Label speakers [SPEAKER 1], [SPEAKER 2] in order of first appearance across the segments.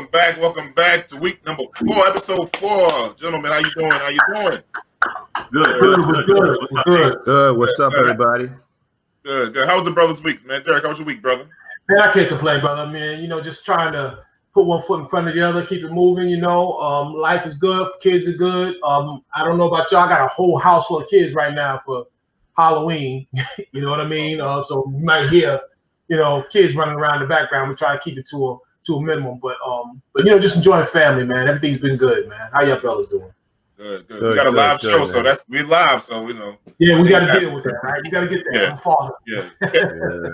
[SPEAKER 1] Welcome back to week number 4, episode 4. Gentlemen, how you doing?
[SPEAKER 2] Good. What's up, everybody?
[SPEAKER 1] Good. How was the brother's week, man? Derek, how was your week, brother?
[SPEAKER 3] Man, I can't complain, brother. Man, just trying to put one foot in front of the other, keep it moving. Life is good. Kids are good. I don't know about y'all. I got a whole house full of kids right now for Halloween. You know what I mean? So you might hear, kids running around in the background. We try to keep it to a minimum, but just enjoying family, man. Everything's been good, man. How y'all fellas doing?
[SPEAKER 1] Good. We got a live show, so we live, so
[SPEAKER 3] Yeah, we got to deal with that, right? You got to get that.
[SPEAKER 1] Yeah.
[SPEAKER 3] I'm father.
[SPEAKER 1] Yeah.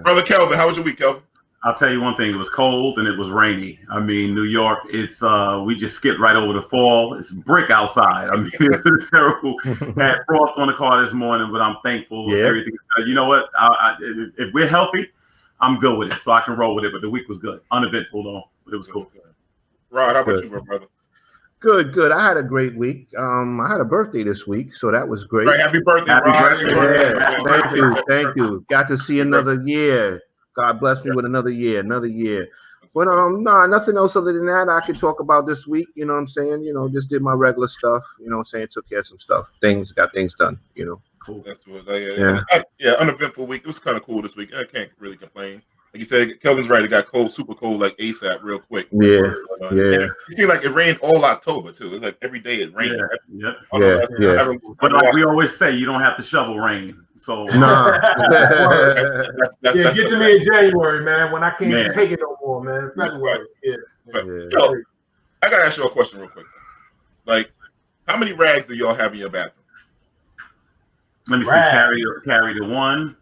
[SPEAKER 1] Brother Kelvin, how was your week, Kelvin?
[SPEAKER 4] I'll tell you one thing. It was cold and it was rainy. I mean, New York, it's we just skipped right over the fall. It's brick outside. I mean, it was terrible. Had frost on the car this morning, but I'm thankful.
[SPEAKER 2] Yeah.
[SPEAKER 4] Everything. You know what? If we're healthy, I'm good with it, so I can roll with it. But the week was good, uneventful though. But it was cool.
[SPEAKER 1] Rod, how about you, brother?
[SPEAKER 2] Good. I had a great week. I had a birthday this week, so that was great.
[SPEAKER 1] Right, happy birthday, Rod.
[SPEAKER 2] Yeah, thank you. Got to see another year. God bless me with another year. But nothing else other than that I could talk about this week. You know what I'm saying? Just did my regular stuff. You know what I'm saying? Took care of some stuff. Got things done.
[SPEAKER 1] Cool. That's what. Uneventful week. It was kind of cool this week. I can't really complain. Like you said, Kelvin's right. It got cold, super cold, like ASAP, real quick.
[SPEAKER 2] Yeah.
[SPEAKER 1] It seemed like it rained all October too. It's like every day it rained.
[SPEAKER 4] Yeah.
[SPEAKER 1] But
[SPEAKER 4] like we always say, you don't have to shovel rain. So
[SPEAKER 2] nah.
[SPEAKER 3] Get to me in January, man, when I can't take it no more, man. February.
[SPEAKER 1] Yo, I gotta ask you a question real quick. Like, how many rags do y'all have in your bathroom?
[SPEAKER 4] Let me see. Carry the one.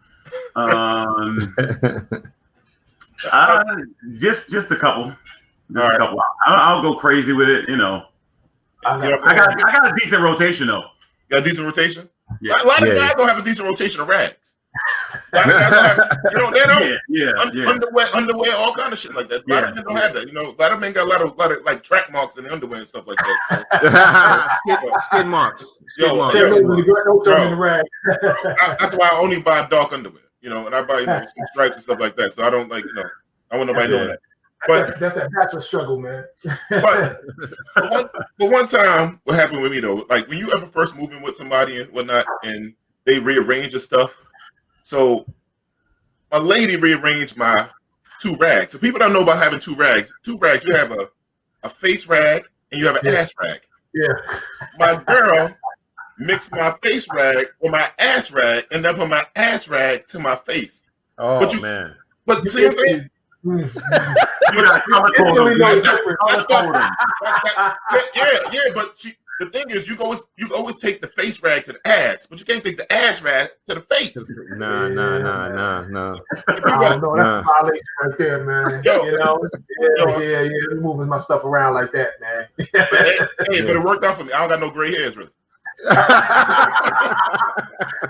[SPEAKER 4] Just a couple. A couple. I'll go crazy with it. I got a decent rotation though.
[SPEAKER 1] You got a decent rotation?
[SPEAKER 4] Yeah.
[SPEAKER 1] A lot of guys don't have a decent rotation of rags. A lot of guys don't have, underwear, all kind of shit like that. A lot of men don't have that. A lot of men got a lot of like track marks in the underwear and stuff like that.
[SPEAKER 2] Skid marks.
[SPEAKER 1] Bro, that's why I only buy dark underwear. And I buy some stripes and stuff like that. So I don't I want nobody knowing that. But
[SPEAKER 3] that's a struggle, man.
[SPEAKER 1] but one time, what happened with me though, like when you ever first move in with somebody and whatnot, and they rearrange your stuff. So my lady rearranged my 2 rags. So people don't know about having 2 rags. 2 rags, you have a face rag and you have an ass rag.
[SPEAKER 3] Yeah.
[SPEAKER 1] My girl mixed my face rag with my ass rag and then put my ass rag to my face.
[SPEAKER 2] Oh, man.
[SPEAKER 1] But you see what I'm saying? Yeah, but the thing is, you always take the face rag to the ass, but you can't take the ass rag to the face.
[SPEAKER 2] Nah.
[SPEAKER 3] That's violation right there, man. Yeah. Moving my stuff around like that, man.
[SPEAKER 1] But it worked out for me. I don't got no gray hairs, really.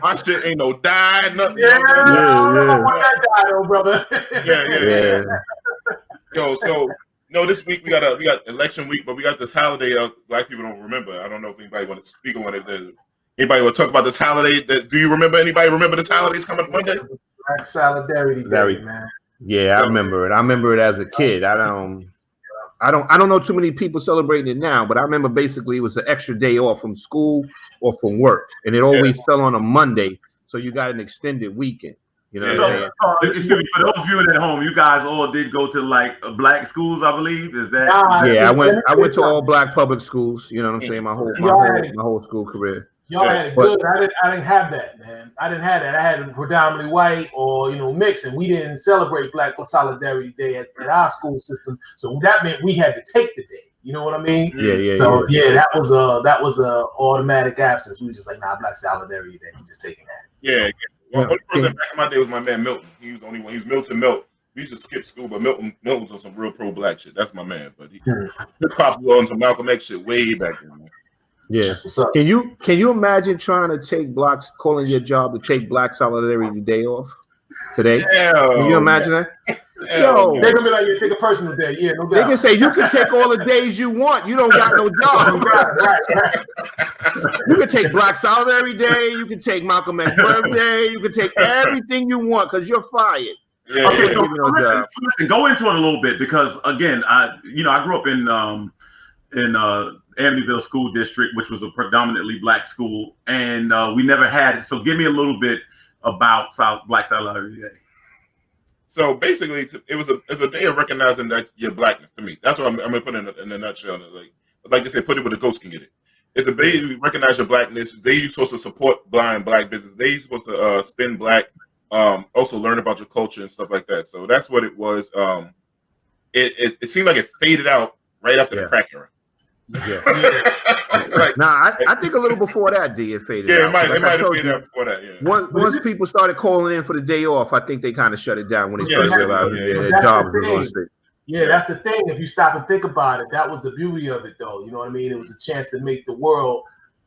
[SPEAKER 1] My shit ain't no dye, nothing.
[SPEAKER 3] I don't want that dye, though, brother.
[SPEAKER 1] Yeah. Yo, so this week we got election week, but we got this holiday Black people don't remember. I don't know if anybody want to speak on it. Anybody want to talk about this holiday? Do you remember? Anybody remember this holiday's coming Monday?
[SPEAKER 3] Black Solidarity Day, man.
[SPEAKER 2] Yeah, I remember it. I remember it as a kid. I don't know too many people celebrating it now, but I remember basically it was an extra day off from school or from work, and it always fell on a Monday, so you got an extended weekend. You know what I'm saying?
[SPEAKER 4] For those viewing at home, you guys all did go to like black schools, I believe. Is that?
[SPEAKER 2] Yeah, I went to all black public schools. You know what I'm saying? My whole school career.
[SPEAKER 3] Y'all had it good. I didn't have that, man. I didn't have that. I had it predominantly white or mixed, and we didn't celebrate Black Solidarity Day at our school system. So that meant we had to take the day. You know what I mean?
[SPEAKER 2] Yeah.
[SPEAKER 3] So that was a automatic absence. We were just like, Black Solidarity Day. We just taking that.
[SPEAKER 1] Yeah. Well, one person back in my day was my man Milton. He was the only one. He was Milton Milton. We used to skip school, but Milton's on some real pro-black shit. That's my man. But his pops was on some Malcolm X shit way back then, man.
[SPEAKER 2] Yeah.
[SPEAKER 3] What's up?
[SPEAKER 2] Can you imagine trying to calling your job to take Black Solidarity Day off today? Can you imagine that?
[SPEAKER 3] Yo, they're gonna be like, you take a personal day. Yeah, no doubt.
[SPEAKER 2] They can say you can take all the days you want. You don't got no job.
[SPEAKER 3] Right.
[SPEAKER 2] You can take Black Solidarity Day. You can take Malcolm X birthday. You can take everything you want because you're fired.
[SPEAKER 1] Yeah,
[SPEAKER 4] Okay,
[SPEAKER 1] yeah.
[SPEAKER 4] so
[SPEAKER 2] Give me no job.
[SPEAKER 4] listen, go into it a little bit because again, I grew up in Amityville School District, which was a predominantly black school, and we never had it. So give me a little bit about Black Solidarity Day.
[SPEAKER 1] So basically, it's a day of recognizing that your blackness. To me, that's what I'm gonna put in a nutshell. Like they said, put it where the ghost can get it. It's a day you recognize your blackness. Day you're supposed to support blind black business. Day you're supposed to spend black. Also learn about your culture and stuff like that. So that's what it was. It seemed like it faded out right after the crack era.
[SPEAKER 2] Yeah.
[SPEAKER 1] Like,
[SPEAKER 2] I think a little before that, it faded out.
[SPEAKER 1] Yeah, it might
[SPEAKER 2] Like
[SPEAKER 1] have faded out before that. Yeah.
[SPEAKER 2] Once people started calling in for the day off, I think they kind of shut it down when they started realizing their
[SPEAKER 3] that's
[SPEAKER 2] jobs
[SPEAKER 3] the
[SPEAKER 2] were going to
[SPEAKER 3] thing.
[SPEAKER 2] stay.
[SPEAKER 3] Yeah, that's the thing. If you stop and think about it, that was the beauty of it, though. You know what I mean? It was a chance to make the world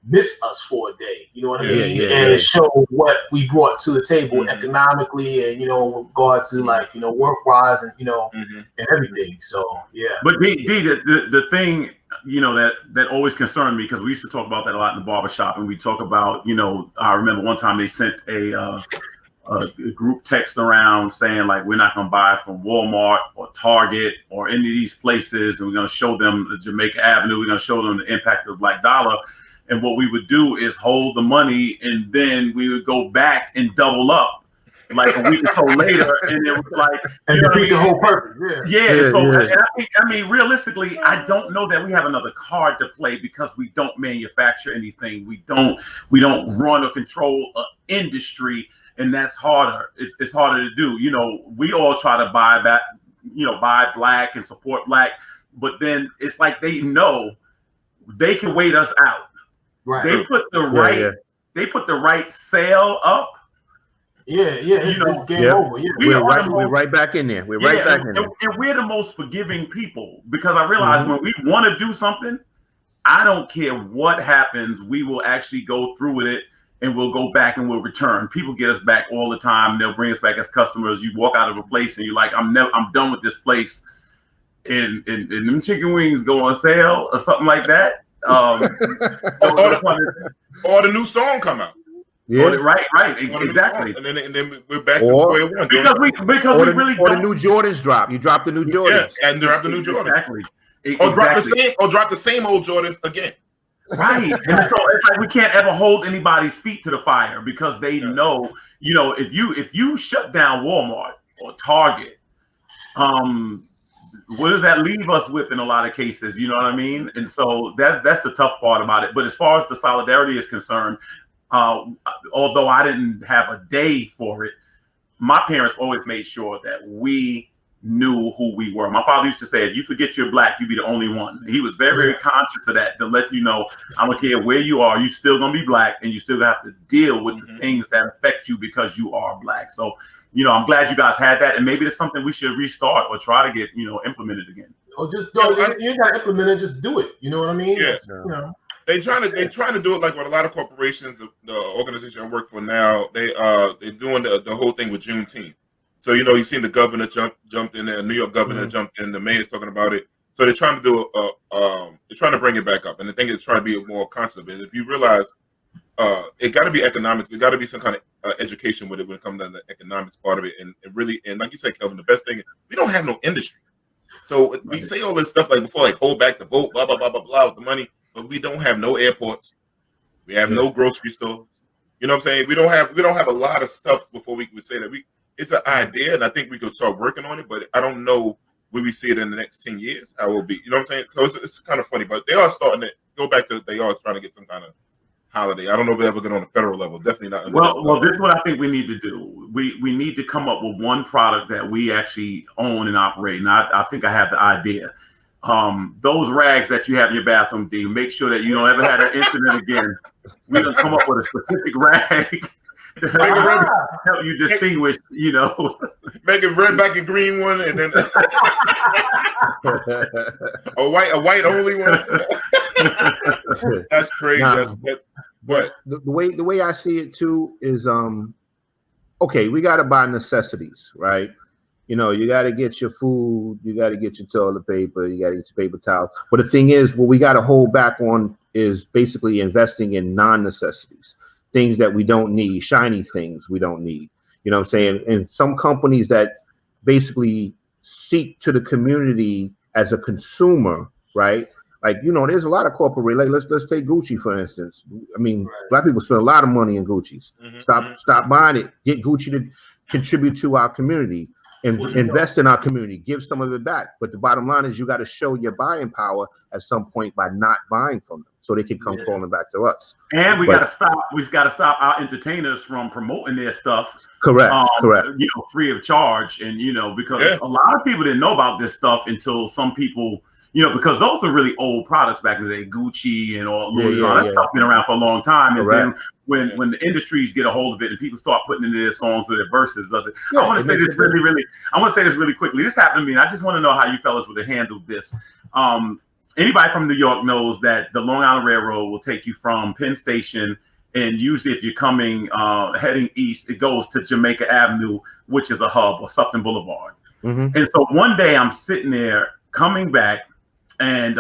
[SPEAKER 3] miss us for a day. You know what I mean? And show what we brought to the table economically, and with regard to work wise, and and everything. So yeah.
[SPEAKER 4] But the thing that always concerned me, because we used to talk about that a lot in the barbershop, and we talk about I remember one time they sent a group text around saying like, we're not going to buy from Walmart or Target or any of these places, and we're going to show them the Jamaica Avenue, we're going to show them the impact of the black dollar. And what we would do is hold the money, and then we would go back and double up like a week or so later, and it was like,
[SPEAKER 3] and defeat the whole purpose.
[SPEAKER 4] And I mean, realistically, I don't know that we have another card to play because we don't manufacture anything. We don't run or control an industry, and that's harder. It's harder to do. We all try to buy back, buy black and support black, but then it's like they know they can wait us out.
[SPEAKER 3] Right.
[SPEAKER 4] They put the right sale up.
[SPEAKER 3] It's game over. Yeah.
[SPEAKER 2] We're right back in there. We're right back in there.
[SPEAKER 4] And we're the most forgiving people, because I realize when we want to do something, I don't care what happens, we will actually go through with it, and we'll go back and we'll return. People get us back all the time. They'll bring us back as customers. You walk out of a place and you're like, I'm done with this place. And them chicken wings go on sale or something like that. Or
[SPEAKER 1] the new song come out.
[SPEAKER 4] Yeah, right, exactly.
[SPEAKER 1] And then we're back to square one.
[SPEAKER 4] Because we really
[SPEAKER 2] the new Jordans drop. You drop the new Jordans.
[SPEAKER 1] Yeah, and drop the new Jordans.
[SPEAKER 4] Exactly.
[SPEAKER 1] Or drop the same old Jordans again.
[SPEAKER 4] Right. And so it's like we can't ever hold anybody's feet to the fire, because they know, if you shut down Walmart or Target, what does that leave us with in a lot of cases? You know what I mean? And so that's the tough part about it. But as far as the solidarity is concerned, although I didn't have a day for it, my parents always made sure that we knew who we were. My father used to say, if you forget you're black, you be the only one. He was very, very conscious of that, to let you know, I don't care where you are, you still gonna be black, and you still have to deal with the things that affect you because you are black. So, I'm glad you guys had that, and maybe it's something we should restart or try to get, implemented again.
[SPEAKER 3] Or just you ain't gotta implement it, just do it. You know what I mean?
[SPEAKER 1] Yes. They trying to do it like what a lot of corporations, the organization I work for now, they're doing the whole thing with Juneteenth. So you've seen the governor jumped in there, New York governor jumped in, the mayor's talking about it. So they're trying to do they're trying to bring it back up, and I think it's trying to be more constant. If you realize, it got to be economics, it got to be some kind of education with it when it comes down to the economics part of it, and really, and like you said, Kelvin, the best thing is we don't have no industry. So we say all this stuff like before, like hold back the vote, blah blah blah blah blah with the money. But we don't have no airports. We have no grocery stores. You know what I'm saying? We don't have a lot of stuff before we could say that it's an idea, and I think we could start working on it, but I don't know when we see it in the next 10 years how it will be. You know what I'm saying? So it's kind of funny, but they are starting to go back to, they are trying to get some kind of holiday. I don't know if they ever get on the federal level. Definitely not.
[SPEAKER 4] Well, this is what I think we need to do. We need to come up with one product that we actually own and operate. And I think I have the idea. Those rags that you have in your bathroom, D, make sure that you don't ever have an incident again. We're gonna come up with a specific rag to help you distinguish,
[SPEAKER 1] Make it red, black, and green one, and then a white only one. That's crazy. But
[SPEAKER 2] the way I see it too is okay, we gotta buy necessities, right? You got to get your food, you got to get your toilet paper, you got to get your paper towels. But the thing is, what we got to hold back on is basically investing in non-necessities, things that we don't need, shiny things we don't need. You know what I'm saying? And some companies that basically seek to the community as a consumer, right? Like, there's a lot of corporate related. Let's take Gucci for instance. I mean, black people spend a lot of money in Gucci's. Stop buying it. Get Gucci to contribute to our community and invest in our community. Give some of it back. But the bottom line is you got to show your buying power at some point by not buying from them, so they can come calling back to us.
[SPEAKER 4] And we got to stop. We got to stop our entertainers from promoting their stuff.
[SPEAKER 2] Correct. Correct.
[SPEAKER 4] Free of charge, and because a lot of people didn't know about this stuff until some people. Because those are really old products back in the day, Gucci and all that stuff been around for a long time. And then when the industries get a hold of it and people start putting into their songs or their verses, I want to say this really quickly. This happened to me, and I just want to know how you fellas would have handled this. Anybody from New York knows that the Long Island Railroad will take you from Penn Station, and usually if you're coming heading east, it goes to Jamaica Avenue, which is a hub, or Sutton Boulevard. And so one day I'm sitting there coming back. And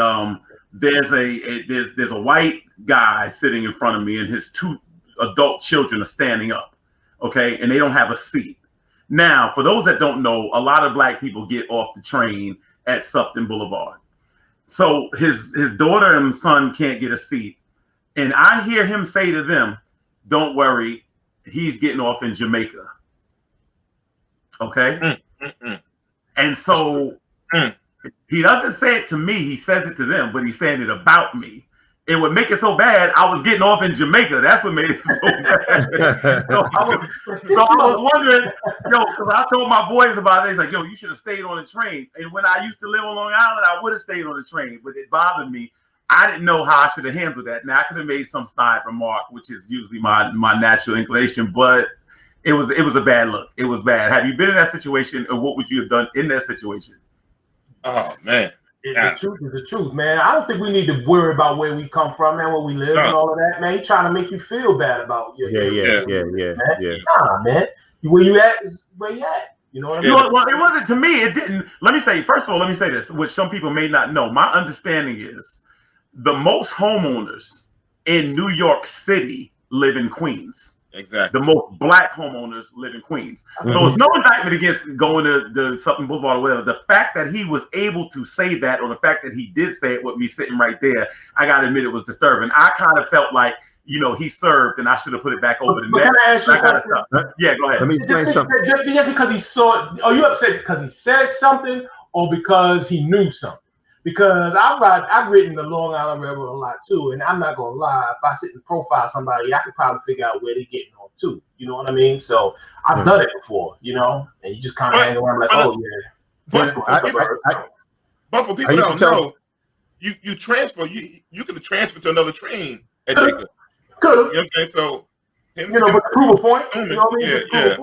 [SPEAKER 4] there's a white guy sitting in front of me, and his 2 adult children are standing up, okay, and they don't have a seat. Now, for those that don't know, a lot of black people get off the train at Sutton Boulevard. So his daughter and son can't get a seat, and I hear him say to them, "Don't worry, he's getting off in Jamaica." Okay, and so. He doesn't say it to me, he says it to them, but he's saying it about me. It would make it so bad, I was getting off in Jamaica. That's what made it so bad. so I was wondering, because I told my boys about it. He's like, you should have stayed on the train. And when I used to live on Long Island, I would have stayed on the train, but it bothered me. I didn't know how I should have handled that. Now, I could have made some snide remark, which is usually my natural inclination, but it was a bad look. It was bad. Have you been in that situation, or what would you have done in that situation?
[SPEAKER 1] Oh man,
[SPEAKER 3] the truth is the truth, man. I don't think we need to worry about where we come from, man, where we live and all of that, man. He's trying to make you feel bad about your Nah, man. Where you at is where you at. You know what I mean?
[SPEAKER 4] Well, it wasn't to me. It didn't. First of all, let me say this, which some people may not know. My understanding is the most homeowners in New York City live in Queens.
[SPEAKER 1] Exactly.
[SPEAKER 4] The most black homeowners live in Queens. So it's no indictment against going to the Sutton Boulevard or whatever. The fact that he was able to say that, or the fact that he did say it with me sitting right there, I got to admit it was disturbing. I kind of felt like, he served and I should have put it back over the net.
[SPEAKER 3] Can I ask you
[SPEAKER 4] Yeah, go ahead.
[SPEAKER 2] Let me explain something.
[SPEAKER 3] Just because he saw it, are you upset because he said something or because he knew something? Because I've written the Long Island Railroad a lot too, and I'm not gonna lie. If I sit and profile somebody, I could probably figure out where they're getting on too. You know what I mean? So I've done it before, and you just kind of hang around like, oh yeah.
[SPEAKER 1] But for people that don't know, you transfer. You can transfer to another train at Jamaica.
[SPEAKER 3] Could have.
[SPEAKER 1] You know what I'm saying? So.
[SPEAKER 3] But prove a point. You know what I mean?
[SPEAKER 1] Yeah.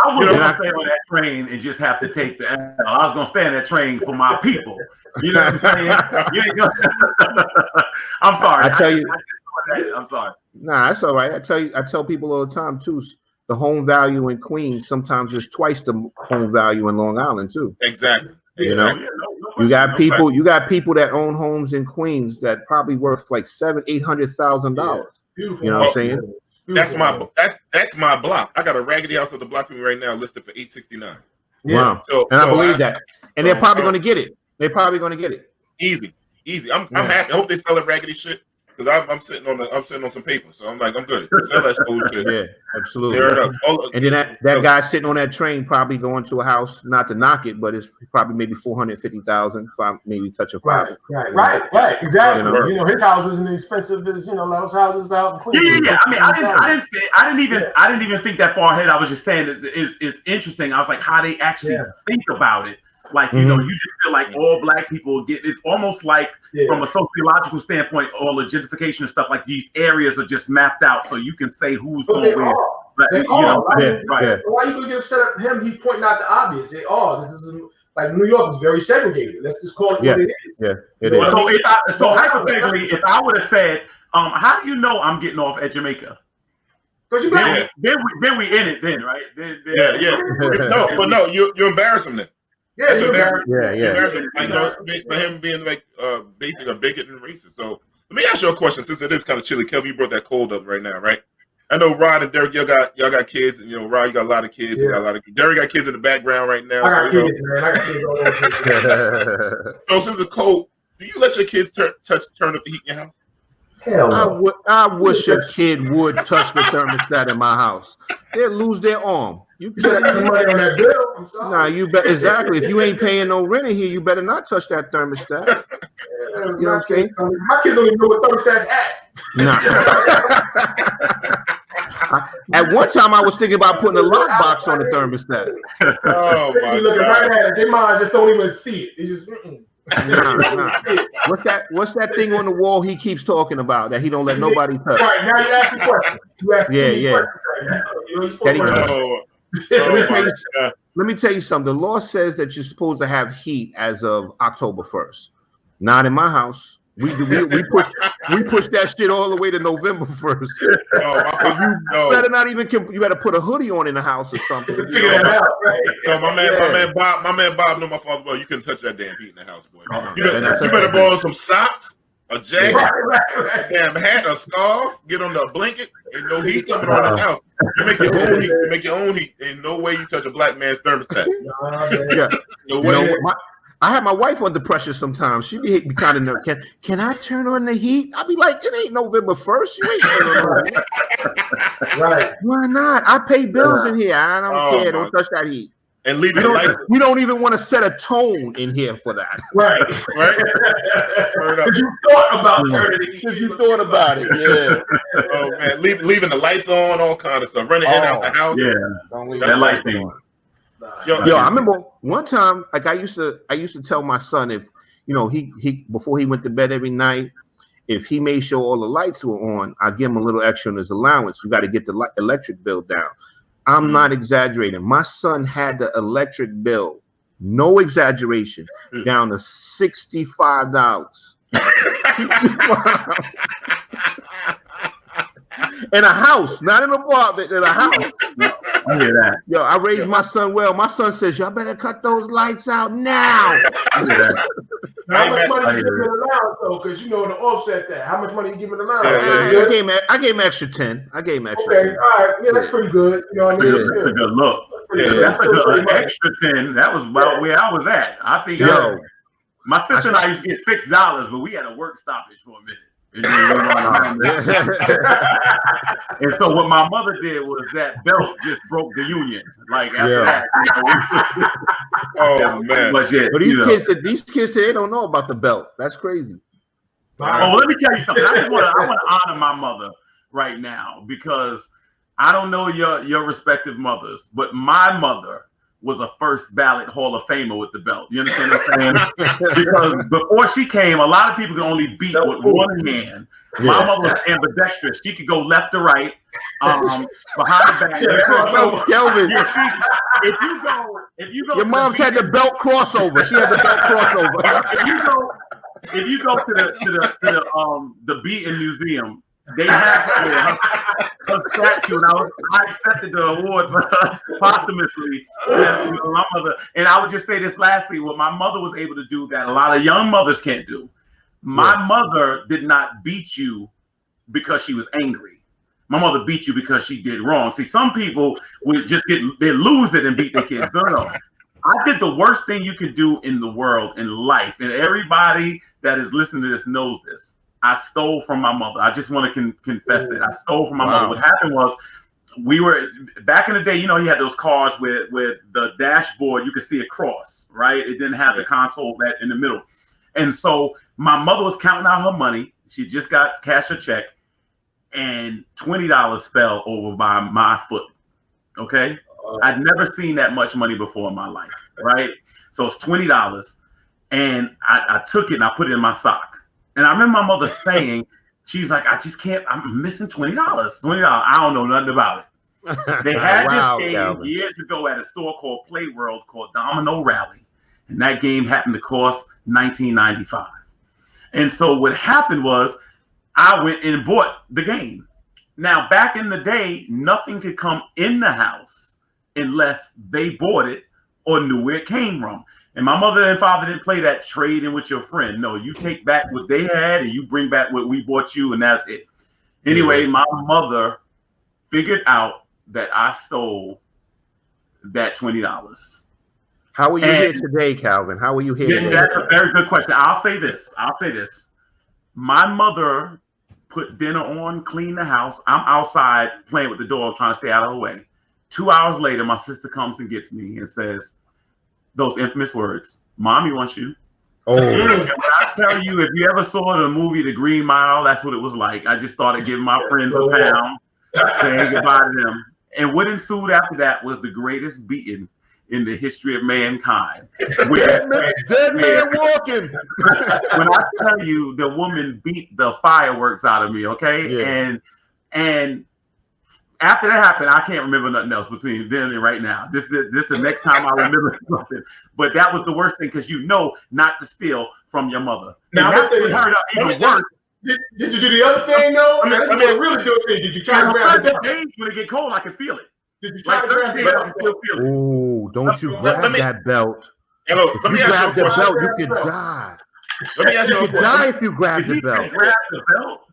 [SPEAKER 4] I was going to stay on that train and just have to take the L. I was going to stay on that train for my people. You know what I'm saying? I'm sorry. I'm sorry.
[SPEAKER 2] Nah, that's all right. I tell people all the time too. The home value in Queens sometimes is twice the home value in Long Island too.
[SPEAKER 1] Exactly.
[SPEAKER 2] You got people that own homes in Queens that probably worth like $700,000-$800,000.
[SPEAKER 3] Beautiful.
[SPEAKER 2] You know what I'm saying?
[SPEAKER 1] That's my block. I got a raggedy house on the block from me right now listed for $869.
[SPEAKER 2] Wow. I believe that. And they're probably going to get it. They're probably going to get it.
[SPEAKER 1] Easy. I'm happy. I hope they sell the raggedy shit. Because I'm sitting on some paper, so I'm like, I'm good. Sell that bullshit.
[SPEAKER 2] Yeah, absolutely. And then that guy sitting on that train probably going to a house, not to knock it, but it's probably maybe $450,000, maybe touching $500,000.
[SPEAKER 3] Right, exactly. His house isn't expensive as those houses out in Queens.
[SPEAKER 4] Yeah. I mean, I didn't even think that far ahead. I was just saying it's interesting. I was like, how they actually think about it. Like, you just feel like all black people it's almost like from a sociological standpoint or legitification and stuff, like these areas are just mapped out so you can say who's going where.
[SPEAKER 3] Right. Why are you going to get upset at him? He's pointing out the obvious. This is like New York is very segregated. Let's just call it what it is.
[SPEAKER 2] Yeah, it is.
[SPEAKER 4] So hypothetically, if I would have said, how do you know I'm getting off at Jamaica?
[SPEAKER 3] Because you
[SPEAKER 4] then we in it then, right?
[SPEAKER 1] No, you embarrass him then. That's embarrassing.
[SPEAKER 2] Yeah.
[SPEAKER 1] For him being like basically a bigot and racist. So let me ask you a question, since it is kind of chilly. Kelvin, you brought that cold up right now, right? I know Rod and Derek, y'all got kids, and Rod, you got a lot of kids. You got a lot of Derek got kids in the background right now.
[SPEAKER 3] I got kids, man. I got kids all over.
[SPEAKER 1] So since it's cold, do you let your kids turn up the heat in your house?
[SPEAKER 3] Hell no.
[SPEAKER 2] I wish a kid would touch the thermostat in my house. They'll lose their arm. You
[SPEAKER 3] better put money on that bill. I'm sorry.
[SPEAKER 2] Nah, you bet exactly. If you ain't paying no rent in here, you better not touch that thermostat. You know what I'm saying?
[SPEAKER 3] My kids don't even know what thermostat's at.
[SPEAKER 2] Nah. At one time, I was thinking about putting a lockbox on the thermostat.
[SPEAKER 1] Oh my
[SPEAKER 3] God! Looking right at it, their mind just don't even see it. It's just.
[SPEAKER 2] Nah. What's that thing on the wall he keeps talking about that he don't let nobody touch?
[SPEAKER 3] Right now, you ask the question. You ask questions right now.
[SPEAKER 2] Let me tell you something. The law says that you're supposed to have heat as of October 1st. Not in my house. We push that shit all the way to November 1st. You better not even. You better put a hoodie on in the house or something.
[SPEAKER 3] Figure that out, right?
[SPEAKER 1] No, my man Bob know my father well. You couldn't touch that damn heat in the house, boy. You better borrow some socks, a jacket, damn hat, a scarf. Get on the blanket. Ain't no heat coming on this house. You make your own heat. You make your own heat. Ain't no way you touch a black man's thermostat. No way.
[SPEAKER 2] I have my wife under pressure sometimes. She be kind of nervous. Can I turn on the heat? I be like, it ain't November 1st. You ain't turning on the heat. Right. Why not? I pay bills in here. I don't care. Don't touch that heat.
[SPEAKER 1] And leave the lights.
[SPEAKER 2] We don't even want to set a tone in here for that.
[SPEAKER 3] Right. Because you thought about turning the heat.
[SPEAKER 2] Because you thought about it, yeah.
[SPEAKER 1] Oh man, leaving the lights on, all kind of stuff. Running in and out the house.
[SPEAKER 4] Yeah.
[SPEAKER 2] Don't leave
[SPEAKER 4] that light thing.
[SPEAKER 2] Yo, I remember one time, like I used to tell my son if he before he went to bed every night, if he made sure all the lights were on, I give him a little extra in his allowance. You got to get the electric bill down. I'm not exaggerating. My son had the electric bill, no exaggeration, down to $65. In a house, not an apartment, in a house.
[SPEAKER 4] I hear that.
[SPEAKER 2] Yo, I raised my son well. My son says, y'all better cut those lights out now.
[SPEAKER 3] How much money you giving allowance though? Because to offset that. How much money you giving allowance?
[SPEAKER 2] I gave him extra 10. I gave him extra 10.
[SPEAKER 3] Okay, all right. Yeah, that's pretty good. You know what I mean?
[SPEAKER 4] That's a good look. That's a good extra 10. That was about where I was at. I think my sister and I used to get $6, but we had a work stoppage for a minute. And so what my mother did was that belt just broke the union. Like after that.
[SPEAKER 1] Oh man!
[SPEAKER 2] But these kids they don't know about the belt. That's crazy.
[SPEAKER 4] Oh, let me tell you something. I want to honor my mother right now because I don't know your respective mothers, but my mother was a first ballot Hall of Famer with the belt. You understand what I'm saying? Because before she came, a lot of people could only beat with one hand. My mother was ambidextrous. She could go left to right, behind the back.
[SPEAKER 2] Kelvin.
[SPEAKER 4] If you go,
[SPEAKER 2] your mom's had the belt crossover. She had the belt crossover.
[SPEAKER 4] If you go to the Beaton Museum, they have her statue, and I accepted the award posthumously. My mother, and I would just say this lastly: what my mother was able to do that a lot of young mothers can't do. My mother did not beat you because she was angry. My mother beat you because she did wrong. See, some people would just they lose it and beat their kids. No. I did the worst thing you could do in the world, in life, and everybody that is listening to this knows this. I stole from my mother. I just want to confess it. I stole from my mother. What happened was, we were back in the day. You had those cars with the dashboard. You could see a cross, right? It didn't have the console that in the middle. And so my mother was counting out her money. She just got cashed a check, and $20 fell over by my foot. Okay, I'd never seen that much money before in my life, right? So it's $20, and I took it and I put it in my sock. And I remember my mother saying, she's like, I just can't, I'm missing $20. $20. I don't know nothing about it. They had this game years ago at a store called Play World called Domino Rally. And that game happened to cost $19.95. And so what happened was I went and bought the game. Now, back in the day, nothing could come in the house unless they bought it or knew where it came from. And my mother and father didn't play that trading with your friend. No, you take back what they had and you bring back what we bought you, and that's it. Anyway, my mother figured out that I stole that $20.
[SPEAKER 2] How are you here today, Calvin? How are you here today?
[SPEAKER 4] That's a very good question. I'll say this. My mother put dinner on, cleaned the house. I'm outside playing with the dog, trying to stay out of her way. 2 hours later, my sister comes and gets me and says those infamous words, "Mommy wants you."
[SPEAKER 2] Oh,
[SPEAKER 4] And when I tell you, if you ever saw the movie The Green Mile, that's what it was like. I just started giving my friends a pound, saying goodbye to them. And what ensued after that was the greatest beating in the history of mankind.
[SPEAKER 2] dead man walking.
[SPEAKER 4] When I tell you, the woman beat the fireworks out of me, okay?
[SPEAKER 2] Yeah.
[SPEAKER 4] And after that happened, I can't remember nothing else between then and right now. This is the next time I remember something. But that was the worst thing, because you know not to steal from your mother.
[SPEAKER 3] Now,
[SPEAKER 4] and that's what hurt up even worse.
[SPEAKER 3] Did you do the other thing though? That's what a really good thing. Did you try to grab the belt?
[SPEAKER 4] Days when it get cold, I can feel it.
[SPEAKER 3] Did you try to grab the
[SPEAKER 4] I
[SPEAKER 3] belt?
[SPEAKER 4] still feel it.
[SPEAKER 2] Oh, don't you grab that belt.
[SPEAKER 1] Hello,
[SPEAKER 2] If
[SPEAKER 1] let me
[SPEAKER 2] you
[SPEAKER 1] ask you
[SPEAKER 2] grab
[SPEAKER 1] a
[SPEAKER 2] the
[SPEAKER 1] question.
[SPEAKER 2] belt, you could die.
[SPEAKER 1] Let me ask you a
[SPEAKER 2] You could
[SPEAKER 1] question.
[SPEAKER 2] die if you grab the
[SPEAKER 4] He
[SPEAKER 2] belt.
[SPEAKER 4] said grab the belt.